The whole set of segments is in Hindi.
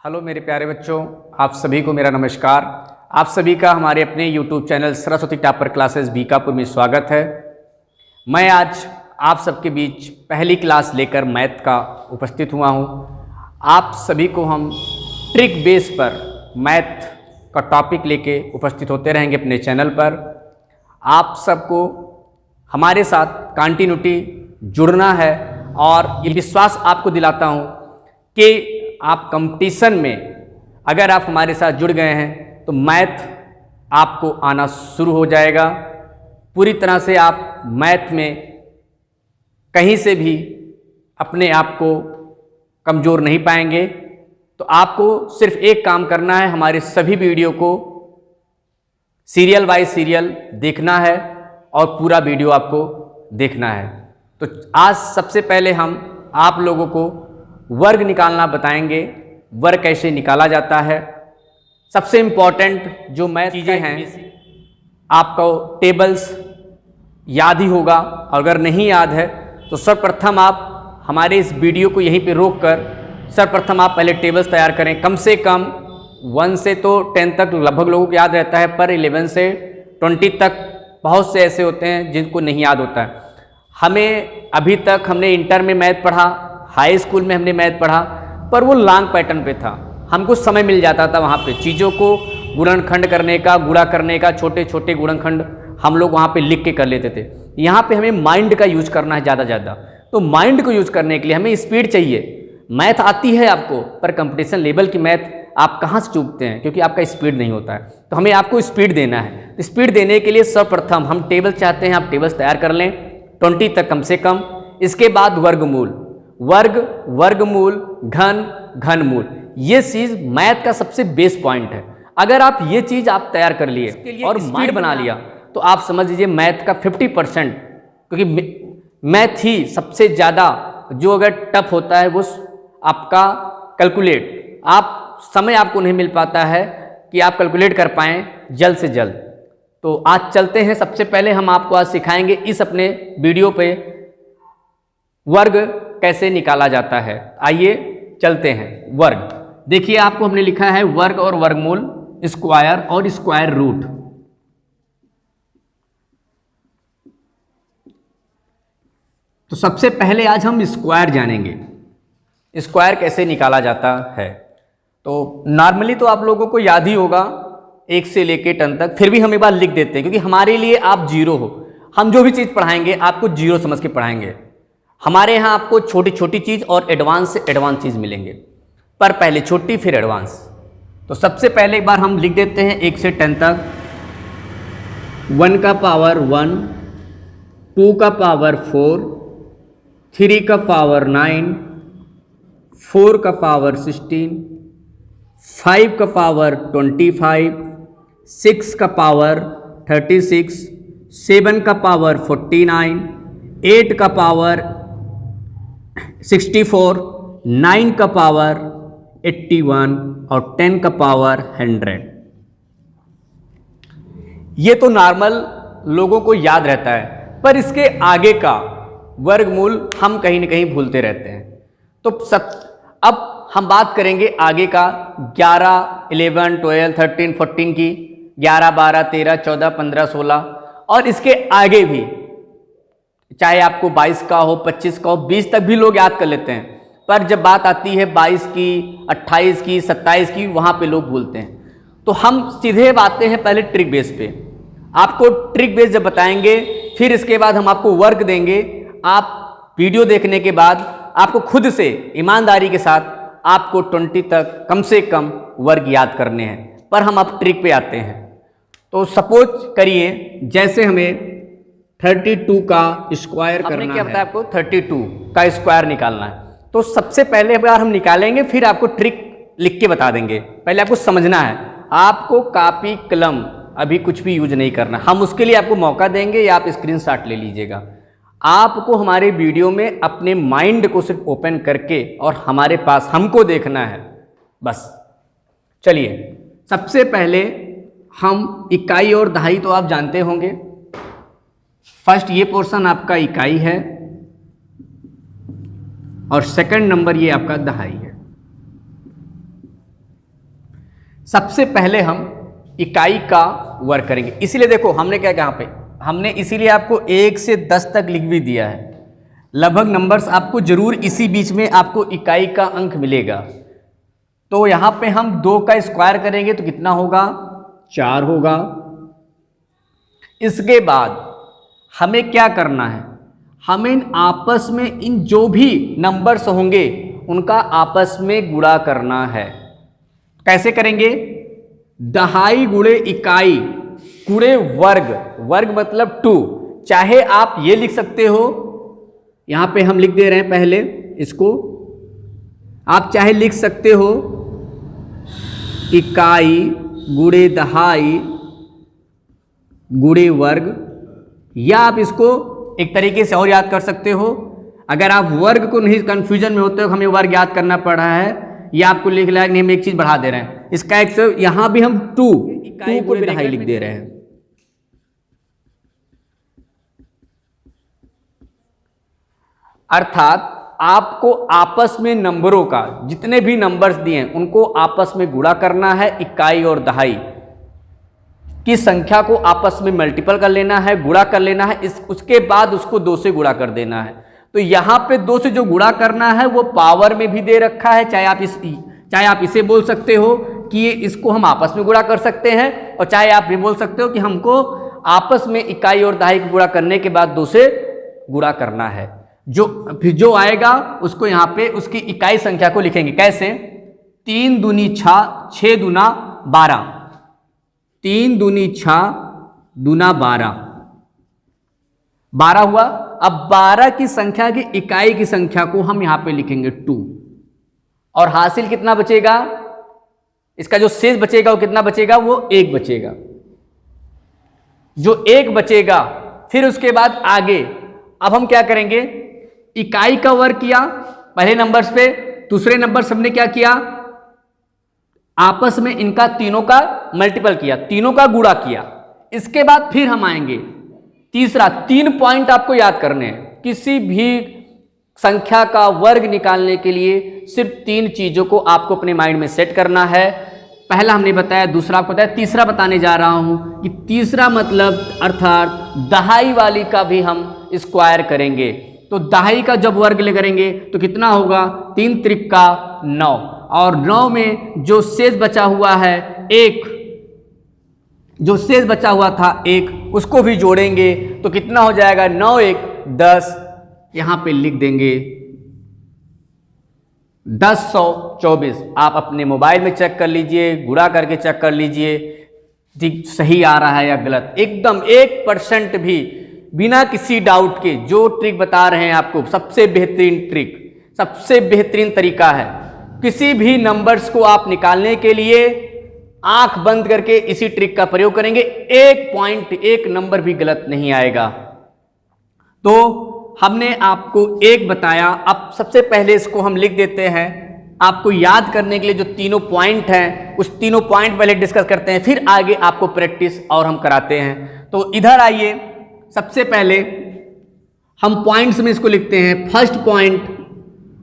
हेलो मेरे प्यारे बच्चों, आप सभी को मेरा नमस्कार। आप सभी का हमारे अपने YouTube channel Saraswati topper classes Bikapur में स्वागत है। मैं आज आप सबके बीच पहली क्लास लेकर मैथ का उपस्थित हुआ हूं। आप सभी को हम ट्रिक बेस पर मैथ का टॉपिक लेके उपस्थित होते रहेंगे अपने चैनल पर। आप सबको हमारे साथ कंटिन्यूटी जुड़ना है और ये विश्वास आपको दिलाता हूं कि आप कंपटीशन में अगर आप हमारे साथ जुड़ गए हैं तो मैथ आपको आना शुरू हो जाएगा। पूरी तरह से आप मैथ में कहीं से भी अपने आप को कमज़ोर नहीं पाएंगे। तो आपको सिर्फ एक काम करना है, हमारे सभी वीडियो को सीरियल बाय सीरियल देखना है और पूरा वीडियो आपको देखना है। तो आज सबसे पहले हम आप लोगों को वर्ग निकालना बताएंगे। वर्ग कैसे निकाला जाता है। सबसे इम्पॉर्टेंट जो मैथ चीज़ें हैं, आपको टेबल्स याद ही होगा, और अगर नहीं याद है तो सर्वप्रथम आप हमारे इस वीडियो को यहीं पे रोक कर सर्वप्रथम आप पहले टेबल्स तैयार करें। कम से कम 1 से तो 10 तक लगभग लोगों को याद रहता है, पर 11 से 20 तक बहुत से ऐसे होते हैं जिनको नहीं याद होता है। हमें अभी तक हमने इंटर में मैथ पढ़ा, हाई स्कूल में हमने मैथ पढ़ा, पर वो लॉन्ग पैटर्न पे था। हमको समय मिल जाता था वहाँ पे चीज़ों को गुणनखंड करने का, गुणा करने का, छोटे छोटे गुणनखंड हम लोग वहाँ पे लिख के कर लेते थे। यहाँ पे हमें माइंड का यूज करना है ज़्यादा। तो माइंड को यूज करने के लिए हमें स्पीड चाहिए। मैथ आती है आपको, पर कंपटीशन लेवल की मैथ आप कहाँ से चूकते हैं, क्योंकि आपका स्पीड नहीं होता है। तो हमें आपको स्पीड देना है। तो स्पीड देने के लिए सर्वप्रथम हम टेबल चाहते हैं, आप टेबल्स तैयार कर लें 20 तक कम से कम। इसके बाद वर्गमूल, वर्ग, वर्गमूल, घन, घनमूल, ये चीज़ मैथ का सबसे बेस पॉइंट है। अगर आप ये चीज़ आप तैयार कर लिए और स्पीड बना लिया तो आप समझ लीजिए मैथ का 50%, क्योंकि मैथ ही सबसे ज़्यादा जो अगर टफ होता है वो आपका कैलकुलेट, आप समय आपको नहीं मिल पाता है कि आप कैलकुलेट कर पाएँ जल्द से जल्द। तो आज चलते हैं। सबसे पहले हम आपको आज सिखाएंगे इस अपने वीडियो पे वर्ग कैसे निकाला जाता है। आइए चलते हैं। वर्ग देखिए, आपको हमने लिखा है वर्ग और वर्गमूल, स्क्वायर और स्क्वायर रूट। तो सबसे पहले आज हम स्क्वायर जानेंगे, स्क्वायर कैसे निकाला जाता है। तो नॉर्मली तो आप लोगों को याद ही होगा 1 से लेके 10 तक, फिर भी हम एक बार लिख देते हैं क्योंकि हमारे लिए आप जीरो हो। हम जो भी चीज़ पढ़ाएंगे आपको जीरो समझ के पढ़ाएंगे। हमारे यहाँ आपको छोटी छोटी चीज़ और एडवांस से एडवांस चीज़ मिलेंगे, पर पहले छोटी फिर एडवांस। तो सबसे पहले एक बार हम लिख देते हैं 1 से 10 तक। 1 का पावर 1, 2 का पावर 4, 3 का पावर 9, 4 का पावर 16, 5 का पावर 25, 6 का पावर 36, 7 का पावर 49, 8 का पावर 64, 9 का पावर 81 और 10 का पावर 100। ये तो नॉर्मल लोगों को याद रहता है, पर इसके आगे का वर्गमूल हम कहीं ना कहीं भूलते रहते हैं। तो अब हम बात करेंगे आगे का 11, 11, 12, 13, 14 की, 11, 12, 13, 14, 15, 16 और इसके आगे भी, चाहे आपको 22 का हो, 25 का हो, 20 तक भी लोग याद कर लेते हैं, पर जब बात आती है 22 की, 28 की, 27 की, वहाँ पे लोग भूलते हैं। तो हम सीधे आते हैं पहले ट्रिक बेस पे। आपको ट्रिक बेस जब बताएंगे, फिर इसके बाद हम आपको वर्क देंगे। आप वीडियो देखने के बाद आपको खुद से ईमानदारी के साथ आपको 20 तक कम से कम वर्ग याद करने हैं, पर हम अब ट्रिक पे आते हैं। तो सपोज करिए जैसे हमें 32 का स्क्वायर करना है। क्या बताया आपको? 32 का स्क्वायर निकालना है। तो सबसे पहले बार हम निकालेंगे, फिर आपको ट्रिक लिख के बता देंगे। पहले आपको समझना है, आपको कॉपी कलम अभी कुछ भी यूज नहीं करना। हम उसके लिए आपको मौका देंगे या आप स्क्रीनशॉट ले लीजिएगा। आपको हमारे वीडियो में अपने माइंड को सिर्फ ओपन करके और हमारे पास हमको देखना है बस। चलिए, सबसे पहले हम इकाई और दहाई तो आप जानते होंगे। फर्स्ट ये पोर्शन आपका इकाई है और सेकंड नंबर ये आपका दहाई है। सबसे पहले हम इकाई का वर्ग करेंगे। इसीलिए देखो हमने क्या यहाँ पे हमने इसीलिए आपको 1 से 10 तक लिख भी दिया है। लगभग नंबर्स आपको जरूर इसी बीच में आपको इकाई का अंक मिलेगा। तो यहाँ पे हम 2 का स्क्वायर करेंगे तो कितना होगा, 4 होगा। इसके बाद हमें क्या करना है, हमें इन आपस में इन जो भी नंबर्स होंगे उनका आपस में गुणा करना है। कैसे करेंगे, दहाई गुणे इकाई गुणे वर्ग, वर्ग मतलब 2। चाहे आप ये लिख सकते हो, यहां पे हम लिख दे रहे हैं पहले इसको, आप चाहे लिख सकते हो इकाई गुणे दहाई गुणे वर्ग, या आप इसको एक तरीके से और याद कर सकते हो। अगर आप वर्ग को नहीं कंफ्यूजन में होते हो हमें वर्ग याद करना पड़ रहा है, या आपको लिख लिया नहीं, हम एक चीज बढ़ा दे रहे हैं, इसका एक यहां भी हम 2 को दहाई लिख दे रहे हैं। अर्थात आपको आपस में नंबरों का जितने भी नंबर्स दिए हैं उनको आपस में गुणा करना है। इकाई और दहाई की संख्या को आपस में मल्टीपल कर लेना है, गुणा कर लेना है, उसके बाद उसको 2 से गुणा कर देना है। तो यहां पे 2 से जो गुणा करना है वो पावर में भी दे रखा है। चाहे आप इसे बोल सकते हो कि इसको हम आपस में गुणा कर सकते हैं, और चाहे आप ये बोल सकते हो कि हमको आपस में इकाई और दहाई को गुणा करने के बाद 2 से गुणा करना है। फिर जो आएगा उसको यहाँ पे उसकी इकाई संख्या को लिखेंगे। कैसे, 3 दूनी 6, 6 दूना 12, 3 दूनी 6 दूना 12, 12 हुआ। अब 12 की संख्या की इकाई की संख्या को हम यहां पे लिखेंगे 2, और हासिल कितना बचेगा, इसका जो शेष बचेगा वो कितना बचेगा, वो 1 बचेगा। जो 1 बचेगा, फिर उसके बाद आगे अब हम क्या करेंगे, इकाई का वर्ग किया पहले नंबर्स पे, दूसरे नंबर हमने क्या किया, आपस में इनका तीनों का मल्टीपल किया, तीनों का गुणा किया। इसके बाद फिर हम आएंगे तीसरा, 3 पॉइंट आपको याद करने हैं। किसी भी संख्या का वर्ग निकालने के लिए सिर्फ 3 चीजों को आपको अपने माइंड में सेट करना है। पहला हमने बताया, दूसरा आपको बताया, तीसरा बताने जा रहा हूं कि तीसरा मतलब अर्थात दहाई वाली का भी हम स्क्वायर करेंगे। तो दहाई का जब वर्ग करेंगे तो कितना होगा, 3 त्रिका 9, और 9 में जो शेष बचा हुआ है 1, जो शेष बचा हुआ था 1, उसको भी जोड़ेंगे तो कितना हो जाएगा, 9 1 10, यहां पे लिख देंगे 1024। आप अपने मोबाइल में चेक कर लीजिए, गुणा करके चेक कर लीजिए ठीक सही आ रहा है या गलत। एकदम 1% भी बिना किसी डाउट के जो ट्रिक बता रहे हैं आपको, सबसे बेहतरीन ट्रिक, सबसे बेहतरीन तरीका है। किसी भी नंबर्स को आप निकालने के लिए आंख बंद करके इसी ट्रिक का प्रयोग करेंगे, 1 पॉइंट 1 नंबर भी गलत नहीं आएगा। तो हमने आपको 1 बताया। अब सबसे पहले इसको हम लिख देते हैं। आपको याद करने के लिए जो तीनों पॉइंट हैं उस तीनों पॉइंट पहले डिस्कस करते हैं, फिर आगे आपको प्रैक्टिस और हम कराते हैं। तो इधर आइए, सबसे पहले हम पॉइंट्स में इसको लिखते हैं। फर्स्ट पॉइंट,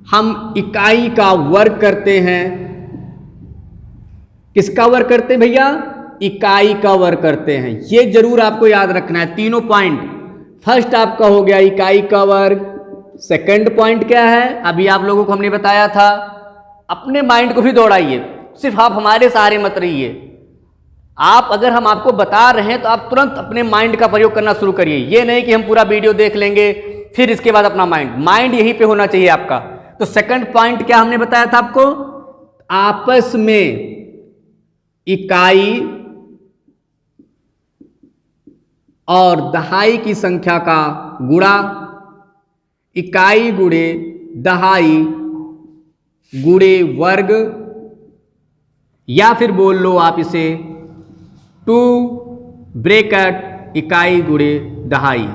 हम इकाई का वर्ग करते हैं। किसका वर्ग करते हैं भैया, इकाई का वर्ग करते हैं। ये जरूर आपको याद रखना है। तीनों पॉइंट, फर्स्ट आपका हो गया इकाई का वर्ग। सेकंड पॉइंट क्या है, अभी आप लोगों को हमने बताया था। अपने माइंड को भी दौड़ाइए, सिर्फ आप हमारे सहारे मत रहिए। आप अगर हम आपको बता रहे हैं तो आप तुरंत अपने माइंड का प्रयोग करना शुरू करिए। ये नहीं कि हम पूरा वीडियो देख लेंगे फिर इसके बाद अपना माइंड यहीं पे होना चाहिए आपका। तो सेकंड पॉइंट क्या हमने बताया था आपको, आपस में इकाई और दहाई की संख्या का गुणा, इकाई गुणे दहाई गुणे वर्ग, या फिर बोल लो आप इसे 2 ब्रैकेट इकाई गुणे दहाई।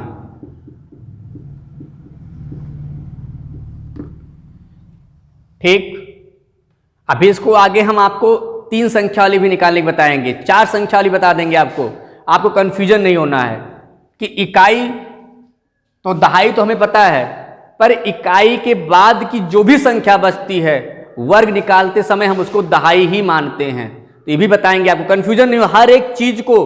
ठीक, अभी इसको आगे हम आपको 3 संख्या वाली भी निकालने बताएंगे, 4 संख्या वाली बता देंगे आपको कंफ्यूजन नहीं होना है कि इकाई तो दहाई तो हमें पता है, पर इकाई के बाद की जो भी संख्या बचती है वर्ग निकालते समय हम उसको दहाई ही मानते हैं। तो ये भी बताएंगे, आपको कन्फ्यूजन नहीं हो। हर एक चीज को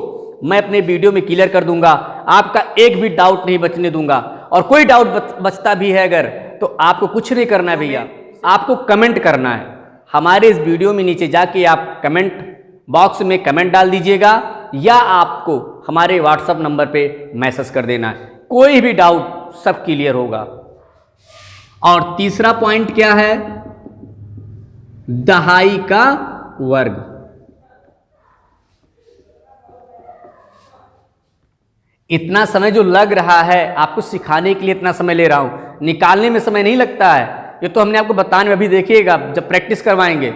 मैं अपने वीडियो में क्लियर कर दूंगा, आपका एक भी डाउट नहीं बचने दूंगा। और कोई डाउट बचता भी है अगर, तो आपको कुछ नहीं करना है भैया, आपको कमेंट करना है। हमारे इस वीडियो में नीचे जाके आप कमेंट बॉक्स में कमेंट डाल दीजिएगा, या आपको हमारे व्हाट्सएप नंबर पे मैसेज कर देना है। कोई भी डाउट सब क्लियर होगा। और तीसरा पॉइंट क्या है? दहाई का वर्ग। इतना समय जो लग रहा है आपको सिखाने के लिए, इतना समय ले रहा हूं, निकालने में समय नहीं लगता है। ये तो हमने आपको बताने में, अभी देखिएगा जब प्रैक्टिस करवाएंगे,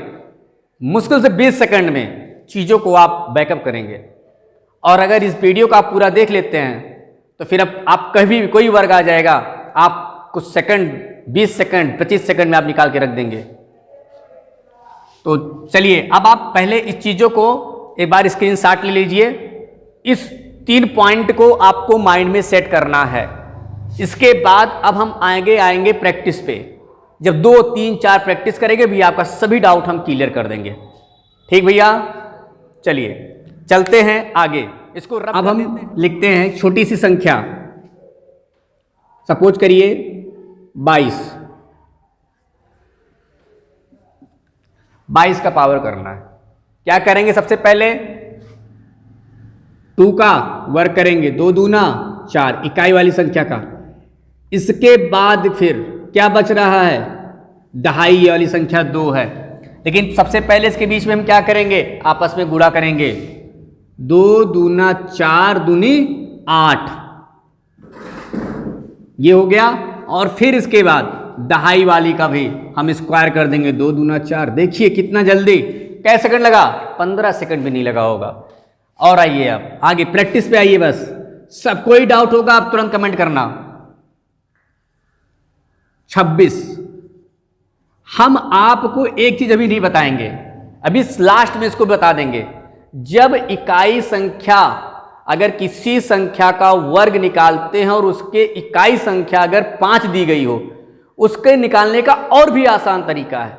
मुश्किल से 20 सेकंड में चीज़ों को आप बैकअप करेंगे। और अगर इस वीडियो को आप पूरा देख लेते हैं तो फिर अब आप कभी भी कोई वर्ग आ जाएगा, आप कुछ सेकंड, 20 सेकंड, 25 सेकंड में आप निकाल के रख देंगे। तो चलिए, अब आप पहले इस चीज़ों को एक बार स्क्रीनशॉट ले लीजिए। इस 3 पॉइंट को आपको माइंड में सेट करना है। इसके बाद अब हम आएंगे प्रैक्टिस पे। जब 2, 3, 4 प्रैक्टिस करेंगे भी, आपका सभी डाउट हम क्लियर कर देंगे। ठीक भैया, चलिए चलते हैं आगे। इसको अब हम लिखते हैं छोटी सी संख्या, सपोज करिए 22। 22 का पावर करना है। क्या करेंगे? सबसे पहले 2 का वर्ग करेंगे, 2 दूना 4, इकाई वाली संख्या का। इसके बाद फिर क्या बच रहा है? दहाई वाली संख्या 2 है। लेकिन सबसे पहले इसके बीच में हम क्या करेंगे? आपस में गुणा करेंगे। 2 दूना 4 दूनी 8, ये हो गया। और फिर इसके बाद दहाई वाली का भी हम स्क्वायर कर देंगे, 2 दूना 4। देखिए कितना जल्दी, कै सेकंड लगा? 15 सेकंड भी नहीं लगा होगा। और आइए अब आगे प्रैक्टिस पे आइए। बस सब कोई डाउट होगा आप तुरंत कमेंट करना। 26। हम आपको एक चीज अभी नहीं बताएंगे, अभी लास्ट में इसको बता देंगे। जब इकाई संख्या, अगर किसी संख्या का वर्ग निकालते हैं और उसके इकाई संख्या अगर 5 दी गई हो, उसके निकालने का और भी आसान तरीका है।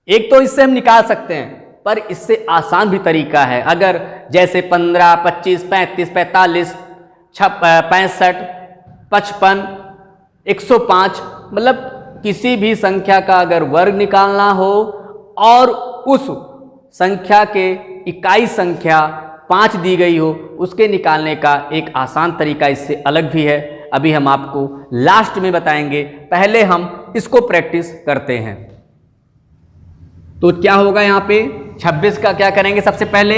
एक तो इससे हम निकाल सकते हैं, पर इससे आसान भी तरीका है। अगर जैसे 15, 25, 35, 45, 65, 55, 105, मतलब किसी भी संख्या का अगर वर्ग निकालना हो और उस संख्या के इकाई संख्या 5 दी गई हो, उसके निकालने का एक आसान तरीका इससे अलग भी है। अभी हम आपको लास्ट में बताएंगे, पहले हम इसको प्रैक्टिस करते हैं। तो क्या होगा यहाँ पे? 26 का क्या करेंगे? सबसे पहले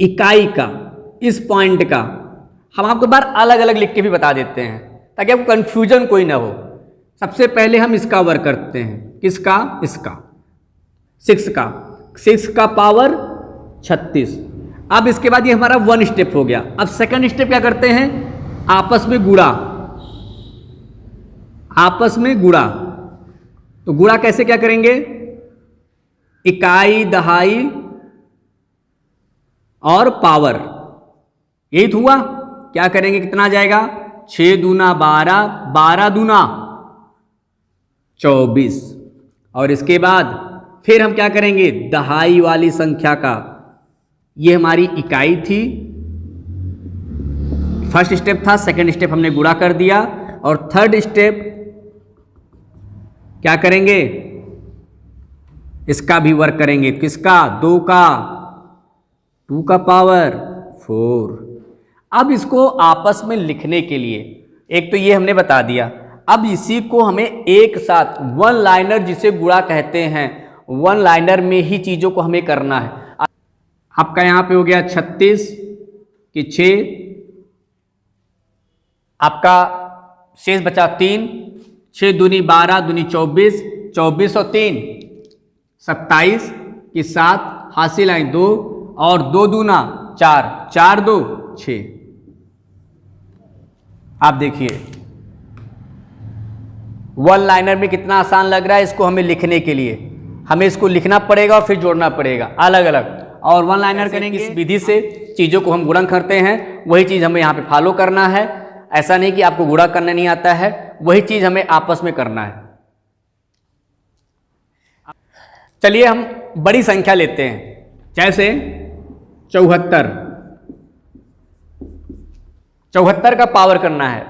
इकाई का, इस पॉइंट का हम आपको बार अलग अलग लिख के भी बता देते हैं ताकि आपको कंफ्यूजन कोई ना हो। सबसे पहले हम इसका वर्ग करते हैं। किसका? इसका। 6 का पावर 36। अब इसके बाद ये हमारा 1 स्टेप हो गया। अब सेकंड स्टेप क्या करते हैं? आपस में गुणा। आपस में गुणा। तो गुणा कैसे क्या करेंगे? इकाई, दहाई और पावर, यही तो हुआ। क्या करेंगे? कितना आ जाएगा? 6 दूना 12, 12 दूना 24। और इसके बाद फिर हम क्या करेंगे? दहाई वाली संख्या का, ये हमारी इकाई थी, फर्स्ट स्टेप था। सेकंड स्टेप हमने गुणा कर दिया। और थर्ड स्टेप क्या करेंगे? इसका भी वर्ग करेंगे। किसका? 2 का, 2 का पावर 4। अब इसको आपस में लिखने के लिए, एक तो ये हमने बता दिया, अब इसी को हमें एक साथ 1 लाइनर जिसे गुणा कहते हैं, 1 लाइनर में ही चीज़ों को हमें करना है। आपका यहाँ पे हो गया 36 कि 6, आपका शेष बचा 3, 6 दूनी 12 दूनी 24, 24 और 3 27 कि 7, हासिल आई 2 और 2 दूना 4, 4 2 6। आप देखिए 1 लाइनर में कितना आसान लग रहा है। इसको हमें लिखने के लिए हमें इसको लिखना पड़ेगा और फिर जोड़ना पड़ेगा अलग अलग। और 1 लाइनर करेंगे, इस विधि से चीज़ों को हम गुणन करते हैं, वही चीज़ हमें यहाँ पे फॉलो करना है। ऐसा नहीं कि आपको गुणा करना नहीं आता है, वही चीज़ हमें आपस में करना है। चलिए हम बड़ी संख्या लेते हैं, जैसे 74। 74 का पावर करना है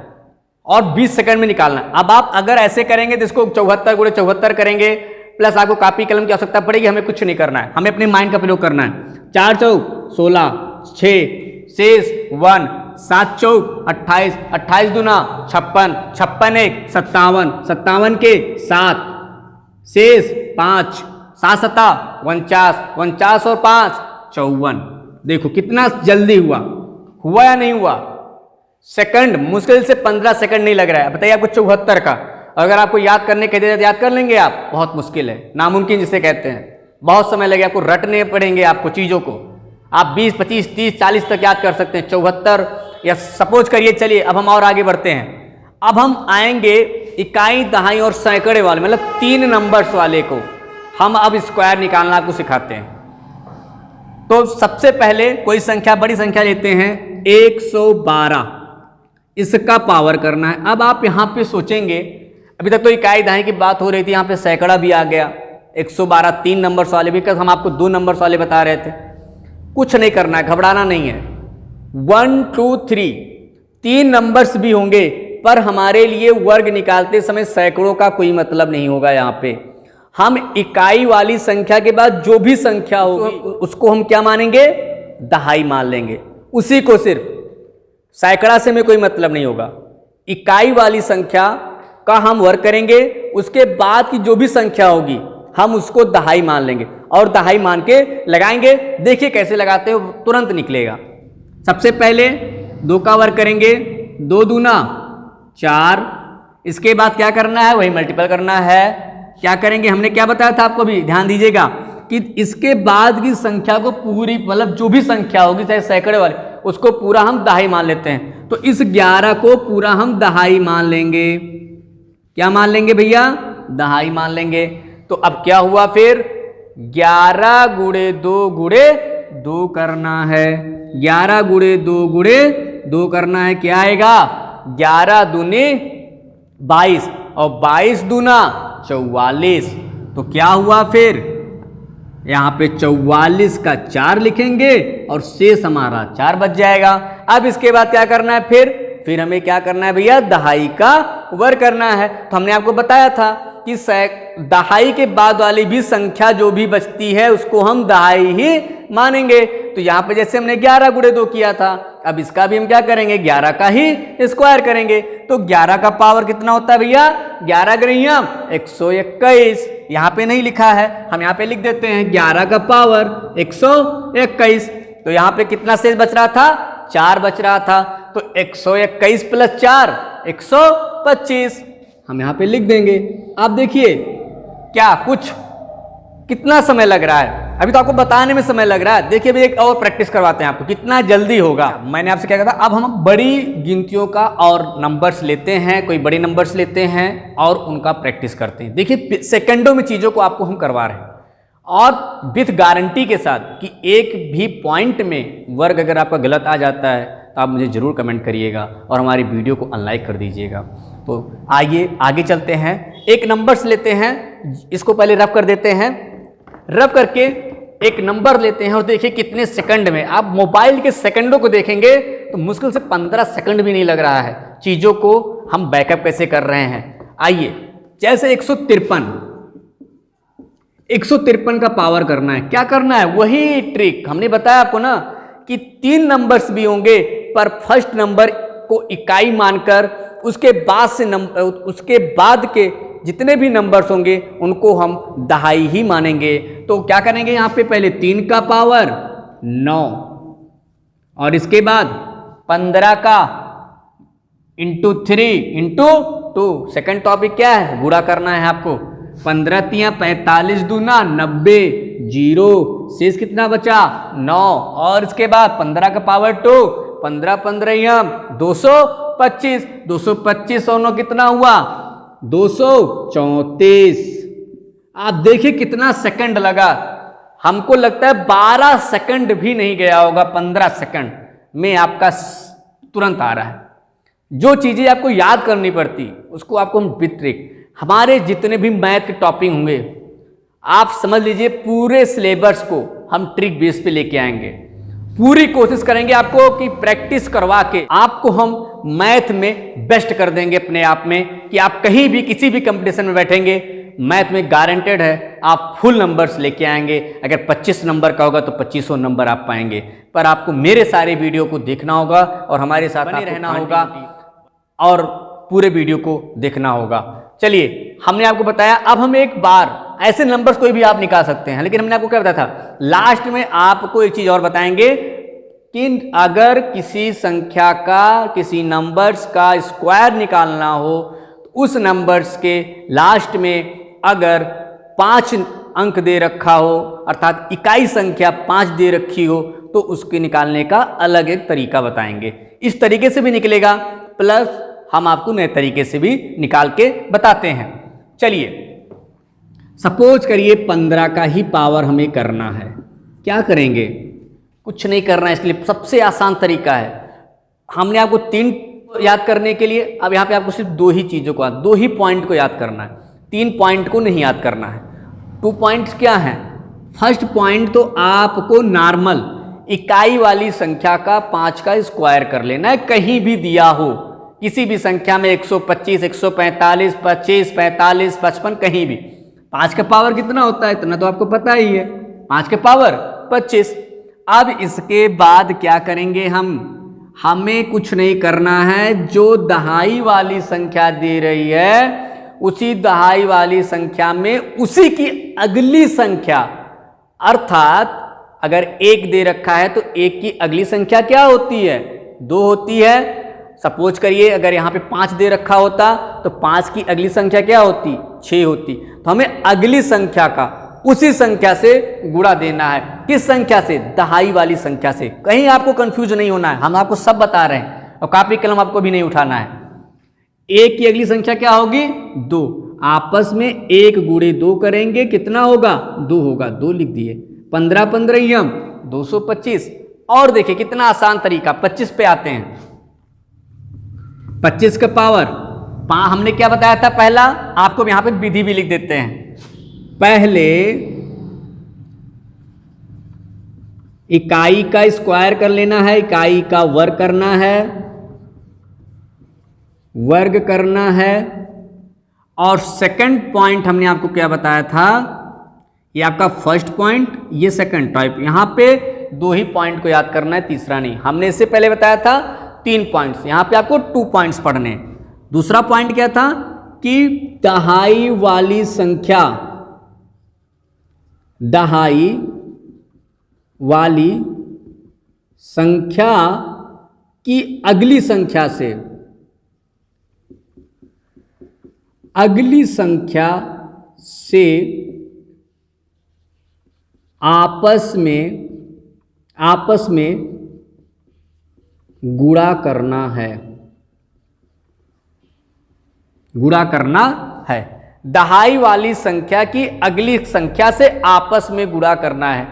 और 20 सेकंड में निकालना है। अब आप अगर ऐसे करेंगे तो इसको 74 गुणे 74 करेंगे, प्लस आपको कापी कलम की आवश्यकता पड़ेगी। हमें कुछ नहीं करना है, हमें अपने माइंड का प्रयोग करना है। 4 चौक 16, 6 शेष 1, 7 चौक 28, 28 दूना 56, 56 एक 57, 57 के 7 शेष 5, 7 सता 49, 49 और 5 54। देखो कितना जल्दी हुआ या नहीं हुआ? सेकंड मुश्किल से 15 सेकंड नहीं लग रहा है। बताइए आपको 74 का अगर आपको याद करने के दे याद कर लेंगे आप? बहुत मुश्किल है, नामुमकिन जिसे कहते हैं। बहुत समय लगे आपको, रटने पड़ेंगे आपको चीज़ों को। आप 20, 25, 30, 40 तक याद कर सकते हैं। 74 या सपोज करिए, चलिए अब हम और आगे बढ़ते हैं। अब हम आएंगे इकाई, दहाई और सैकड़े वाले, मतलब 3 नंबर्स वाले को हम अब स्क्वायर निकालना आपको सिखाते हैं। तो सबसे पहले कोई संख्या, बड़ी संख्या लेते हैं 112, इसका पावर करना है। अब आप यहाँ पे सोचेंगे, अभी तक तो इकाई दहाई की बात हो रही थी, यहाँ पे सैकड़ा भी आ गया। 112 3 नंबर्स वाले भी, हम आपको 2 नंबर्स वाले बता रहे थे। कुछ नहीं करना है, घबराना नहीं है। 1, 2, 3 3 नंबर्स भी होंगे, पर हमारे लिए वर्ग निकालते समय सैकड़ों का कोई मतलब नहीं होगा। यहाँ पे हम इकाई वाली संख्या के बाद जो भी संख्या होगी उसको हम क्या मानेंगे? दहाई मान लेंगे, उसी को। सिर्फ सैकड़ा से में कोई मतलब नहीं होगा। इकाई वाली संख्या का हम वर्ग करेंगे, उसके बाद की जो भी संख्या होगी हम उसको दहाई मान लेंगे और दहाई मान के लगाएंगे। देखिए कैसे लगाते हो, तुरंत निकलेगा। सबसे पहले 2 का वर्ग करेंगे, 2 दूना 4। इसके बाद क्या करना है? वही मल्टीपल करना है। क्या करेंगे? हमने क्या बताया था आपको भी, ध्यान दीजिएगा कि इसके बाद की संख्या को पूरी, मतलब जो भी संख्या होगी चाहे सैकड़े वाली, उसको पूरा हम दहाई मान लेते हैं। तो इस 11 को पूरा हम दहाई मान लेंगे। क्या मान लेंगे भैया? दहाई मान लेंगे। तो अब क्या हुआ फिर? 11 गुणे 2 गुणे 2 करना है। 11 गुणे 2 गुणे 2 करना है। क्या आएगा? 11 दूनी 22 और 22 दूना 44। तो क्या हुआ फिर? यहाँ पे 44 का 4 लिखेंगे और शेष हमारा 4 बच जाएगा। अब इसके बाद क्या करना है? फिर हमें क्या करना है भैया? दहाई का वर्ग करना है। तो हमने आपको बताया था कि दहाई के बाद वाली भी संख्या जो भी बचती है उसको हम दहाई ही मानेंगे। तो यहाँ पे जैसे हमने 11 गुणे 2 किया था, अब इसका भी हम क्या करेंगे? 11 का ही स्क्वायर करेंगे। तो 11 का पावर कितना होता है भैया? 11 गुणिया 121। यहाँ पे नहीं लिखा है, हम यहाँ पे लिख देते हैं 11 का पावर 121। तो यहाँ पे कितना शेष बच रहा था? 4 बच रहा था। तो 121 प्लस 4 125 हम यहाँ पे लिख देंगे। आप देखिए क्या कुछ कितना समय लग रहा है, अभी तो आपको बताने में समय लग रहा है। देखिए भी एक और प्रैक्टिस करवाते हैं आपको, कितना जल्दी होगा। मैंने आपसे क्या कहा था, अब हम बड़ी गिनतियों का और नंबर्स लेते हैं, कोई बड़ी नंबर्स लेते हैं और उनका प्रैक्टिस करते हैं। देखिए सेकंडों में चीज़ों को आपको हम करवा रहे हैं और विथ गारंटी के साथ कि एक भी पॉइंट में वर्ग अगर आपका गलत आ जाता है तो आप मुझे ज़रूर कमेंट करिएगा और हमारी वीडियो को अनलाइक कर दीजिएगा। तो आइए आगे चलते हैं। एक नंबर्स लेते हैं, इसको पहले रफ कर देते हैं। रफ करके एक नंबर लेते हैं और देखिए कितने सेकंड में। आप मोबाइल के सेकंडों को देखेंगे तो मुश्किल से 15 सेकंड भी नहीं लग रहा है। चीज़ों को हम बैकअप कैसे कर रहे हैं, आइए। जैसे 153 का पावर करना है। क्या करना है? वही ट्रिक हमने बताया आपको ना कि 3 नंबर्स भी होंगे, पर फर्स्ट नंबर को इकाई मानकर उसके बाद के जितने भी नंबर्स होंगे उनको हम दहाई ही मानेंगे। तो क्या करेंगे? यहाँ पे पहले 3 का पावर 9 और इसके बाद 15 का इंटू 3 इंटू 2। सेकेंड टॉपिक क्या है? गुणा करना है आपको। 15 तियां 45 दूना 90, 0 शेष कितना बचा? 9 और इसके बाद 15 का पावर 2, 15 15 225, 225 और 9 कितना हुआ? 234। आप देखिए कितना सेकंड लगा। हमको लगता है 12 सेकंड भी नहीं गया होगा, 15 सेकंड में आपका तुरंत आ रहा है। जो चीज़ें आपको याद करनी पड़ती उसको आपको हम ट्रिक, हमारे जितने भी मैथ के टॉपिक होंगे आप समझ लीजिए पूरे सिलेबस को हम ट्रिक बेस पे लेके आएंगे। पूरी कोशिश करेंगे आपको कि प्रैक्टिस करवा के आपको हम मैथ में बेस्ट कर देंगे अपने आप में, कि आप कहीं भी किसी भी कंपटीशन में बैठेंगे मैथ में गारंटेड है आप फुल नंबर्स लेके आएंगे। अगर 25 नंबर का होगा तो 2500 नंबर आप पाएंगे, पर आपको मेरे सारे वीडियो को देखना होगा और हमारे साथ बने रहना होगा और पूरे वीडियो को देखना होगा। चलिए, हमने आपको बताया, अब हम एक बार ऐसे नंबर्स कोई भी आप निकाल सकते हैं, लेकिन हमने आपको क्या बताया था, लास्ट में आपको एक चीज और बताएंगे कि अगर किसी संख्या का, किसी नंबर्स का स्क्वायर निकालना हो तो उस नंबर्स के लास्ट में अगर 5 अंक दे रखा हो, अर्थात इकाई संख्या 5 दे रखी हो, तो उसके निकालने का अलग एक तरीका बताएंगे। इस तरीके से भी निकलेगा, प्लस हम आपको नए तरीके से भी निकाल के बताते हैं। चलिए, सपोज करिए 15 का ही पावर हमें करना है। क्या करेंगे? कुछ नहीं करना है, इसके लिए सबसे आसान तरीका है, हमने आपको 3 याद करने के लिए, अब यहाँ पे आपको सिर्फ 2 ही चीज़ों को, 2 ही पॉइंट को याद करना है, 3 पॉइंट को नहीं याद करना है। 2 पॉइंट्स क्या हैं? फर्स्ट पॉइंट तो आपको नॉर्मल इकाई वाली संख्या का 5 का स्क्वायर कर लेना है, कहीं भी दिया हो, किसी भी संख्या में 125, 145, 25, 45, 55, कहीं भी 5 का पावर कितना होता है इतना तो आपको पता ही है, 5 का पावर 25। अब इसके बाद क्या करेंगे हमें कुछ नहीं करना है, जो दहाई वाली संख्या दे रही है उसी दहाई वाली संख्या में उसी की अगली संख्या, अर्थात अगर 1 दे रखा है तो 1 की अगली संख्या क्या होती है? 2 होती है। सपोज करिए अगर यहाँ पे 5 दे रखा होता तो 5 की अगली संख्या क्या होती? 6 होती। तो हमें अगली संख्या का उसी संख्या से गुणा देना है। किस संख्या से? दहाई वाली संख्या से। कहीं आपको कंफ्यूज नहीं होना है, हम आपको सब बता रहे हैं और कॉपी कलम आपको भी नहीं उठाना है। 1 की अगली संख्या क्या होगी? 2। आपस में 1 गुणे 2 करेंगे, कितना होगा? 2 होगा, 2 लिख दिए। 15 15 225। और देखिए कितना आसान तरीका, 25 पे आते हैं। 25 का पावर हमने क्या बताया था पहला, आपको यहां पे विधि भी लिख देते हैं। पहले इकाई का स्क्वायर कर लेना है, इकाई का वर्ग करना है, वर्ग करना है। और सेकंड पॉइंट हमने आपको क्या बताया था, ये आपका फर्स्ट पॉइंट, ये सेकंड टाइप। यहां पे 2 ही पॉइंट को याद करना है, तीसरा नहीं। हमने इससे पहले बताया था 3 पॉइंट्स, यहां पे आपको 2 पॉइंट्स पढ़ने। दूसरा पॉइंट क्या था कि दहाई वाली संख्या, दहाई वाली संख्या की अगली संख्या से, अगली संख्या से आपस में गुणा करना है, गुणा करना है। दहाई वाली संख्या की अगली संख्या से आपस में गुणा करना है,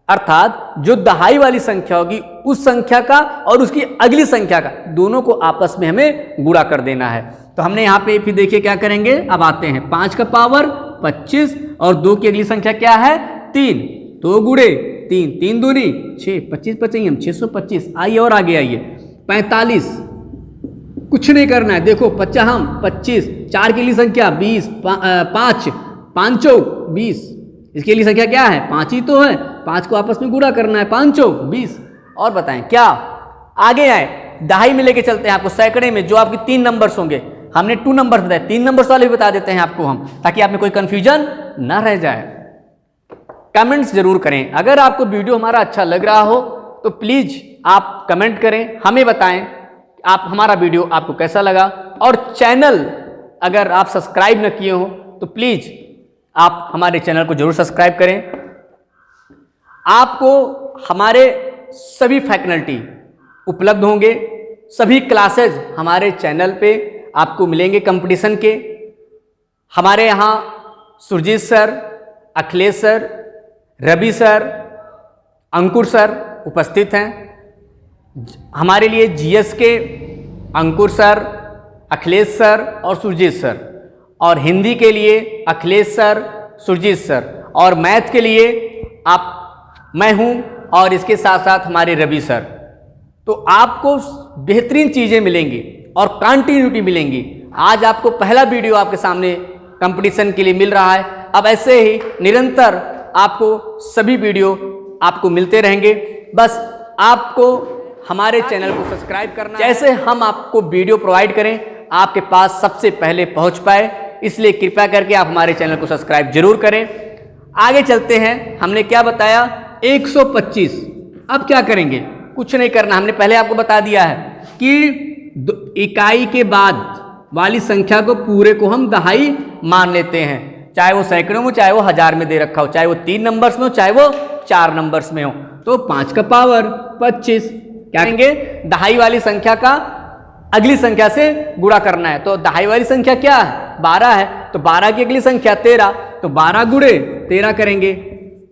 अर्थात जो दहाई वाली संख्या होगी उस संख्या का और उसकी अगली संख्या का, दोनों को आपस में हमें गुणा कर देना है। तो हमने यहाँ पे फिर देखिए क्या करेंगे, अब आते हैं 5 का पावर 25 और 2 की अगली संख्या क्या है? 3। 2 गुणे 3, 3 दूनी 6, 25 25 625। आइए और आगे आइए, 45। कुछ नहीं करना है, देखो 25, 4 की अगली संख्या 20, 5 5 20, इसके लिए संख्या क्या है? 5 ही तो है, 5 को आपस में गुणा करना है, 5 20। और बताएं क्या आगे आए, दहाई में लेके चलते हैं आपको, सैकड़े में जो आपके 3 नंबर्स होंगे। हमने 2 नंबर्स बताए, 3 नंबर्स वाले भी बता देते हैं आपको हम, ताकि आप में कोई कंफ्यूजन ना रह जाए। कमेंट्स जरूर करें, अगर आपको वीडियो हमारा अच्छा लग रहा हो तो प्लीज आप कमेंट करें, हमें बताएं आप हमारा वीडियो आपको कैसा लगा। और चैनल अगर आप सब्सक्राइब न किए हो तो प्लीज आप हमारे चैनल को जरूर सब्सक्राइब करें। आपको हमारे सभी फैकल्टी उपलब्ध होंगे, सभी क्लासेज हमारे चैनल पे आपको मिलेंगे कंपटीशन के। हमारे यहाँ Surjit sir, Akhilesh sir, Ravi sir, Ankur sir उपस्थित हैं। हमारे लिए जीएस के अंकुर सर, अखिलेश सर और सुरजीत सर, और हिंदी के लिए अखिलेश सर, सुरजीत सर, और मैथ के लिए मैं हूं और इसके साथ साथ हमारे रवि सर। तो आपको बेहतरीन चीज़ें मिलेंगी और कंटिन्यूटी मिलेंगी। आज आपको पहला वीडियो आपके सामने कंपटीशन के लिए मिल रहा है। अब ऐसे ही निरंतर आपको सभी वीडियो आपको मिलते रहेंगे। बस आपको हमारे चैनल को सब्सक्राइब करना, जैसे हम आपको वीडियो प्रोवाइड करें आपके पास सबसे पहले पहुंच पाए, इसलिए कृपया करके आप हमारे चैनल को सब्सक्राइब जरूर करें। आगे चलते हैं। हमने क्या बताया 125। अब क्या करेंगे? कुछ नहीं करना। हमने पहले आपको बता दिया है कि इकाई के बाद वाली संख्या को पूरे को हम दहाई मान लेते हैं, चाहे वो सैकड़ों में, चाहे वो हजार में दे रखा हो, चाहे वो 3 नंबर्स में हो, चाहे वो 4 नंबर्स में हो। तो 5 का पावर 25 क्या करेंगे? दहाई वाली संख्या का अगली संख्या से गुणा करना है। तो दहाई वाली संख्या क्या है? 12 है। तो 12 की अगली संख्या 13, तो 12 गुणे 13 करेंगे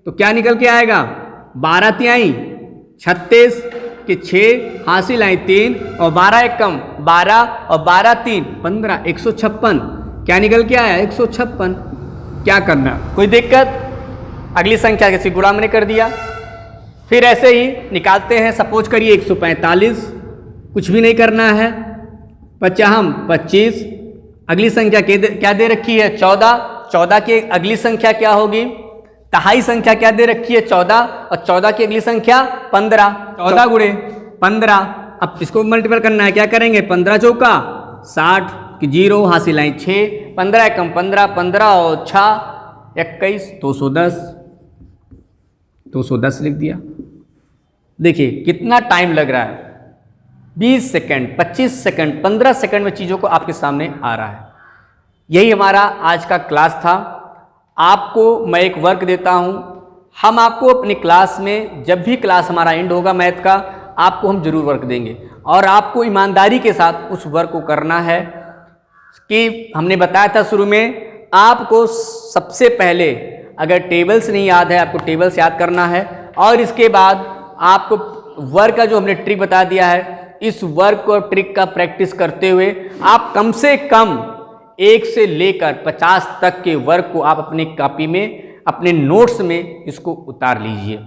तो क्या निकल के आएगा? 12 तिहाई 36 के 6 हासिल आई 3 और 12 एक कम 12 और 12 3 15 156। क्या निकल के आया? 156। क्या करना? कोई दिक्कत? अगली संख्या किसी गुणा मैंने कर दिया। फिर ऐसे ही निकालते हैं। सपोज करिए 145, कुछ भी नहीं करना है। 25, अगली संख्या क्या दे रखी है? 14। 14 की अगली संख्या क्या होगी? दहाई संख्या क्या दे रखी है? 14 और 14 की अगली संख्या 15। 14 गुणे 15। अब इसको मल्टीपल करना है। क्या करेंगे? 15 चौका 60 की 0 हासिल आई 6, 15 कम 15, 15 और 6 21, 210 लिख दिया। देखिए कितना टाइम लग रहा है, 20 सेकंड, 25 सेकंड, 15 सेकंड में चीज़ों को आपके सामने आ रहा है। यही हमारा आज का क्लास था। आपको मैं एक वर्क देता हूं। हम आपको अपनी क्लास में, जब भी क्लास हमारा एंड होगा मैथ का, आपको हम जरूर वर्क देंगे और आपको ईमानदारी के साथ उस वर्क को करना है। कि हमने बताया था शुरू में, आपको सबसे पहले अगर टेबल्स नहीं याद है, आपको टेबल्स याद करना है और इसके बाद आपको वर्क का जो हमने ट्रिक बता दिया है, इस वर्क और ट्रिक का प्रैक्टिस करते हुए आप कम से कम 1 से लेकर 50 तक के वर्क को आप अपनी कॉपी में, अपने नोट्स में इसको उतार लीजिए।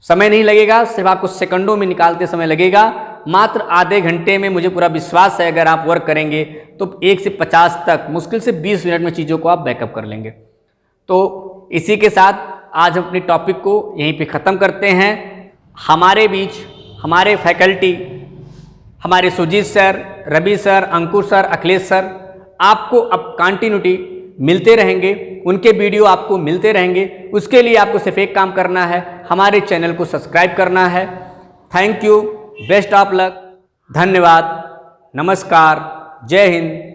समय नहीं लगेगा, सिर्फ आपको सेकंडों में निकालते समय लगेगा। मात्र आधे घंटे में मुझे पूरा विश्वास है अगर आप वर्क करेंगे तो 1 से 50 तक, मुश्किल से 20 मिनट में चीज़ों को आप बैकअप कर लेंगे। तो इसी के साथ आज हम अपनी टॉपिक को यहीं पे ख़त्म करते हैं। हमारे बीच हमारे फैकल्टी, हमारे Sujit sir, Ravi sir, Ankur sir, Akhilesh sir आपको अब कंटिन्यूटी मिलते रहेंगे, उनके वीडियो आपको मिलते रहेंगे। उसके लिए आपको सिर्फ एक काम करना है, हमारे चैनल को सब्सक्राइब करना है। Thank you, best of luck, धन्यवाद, नमस्कार, जय हिंद।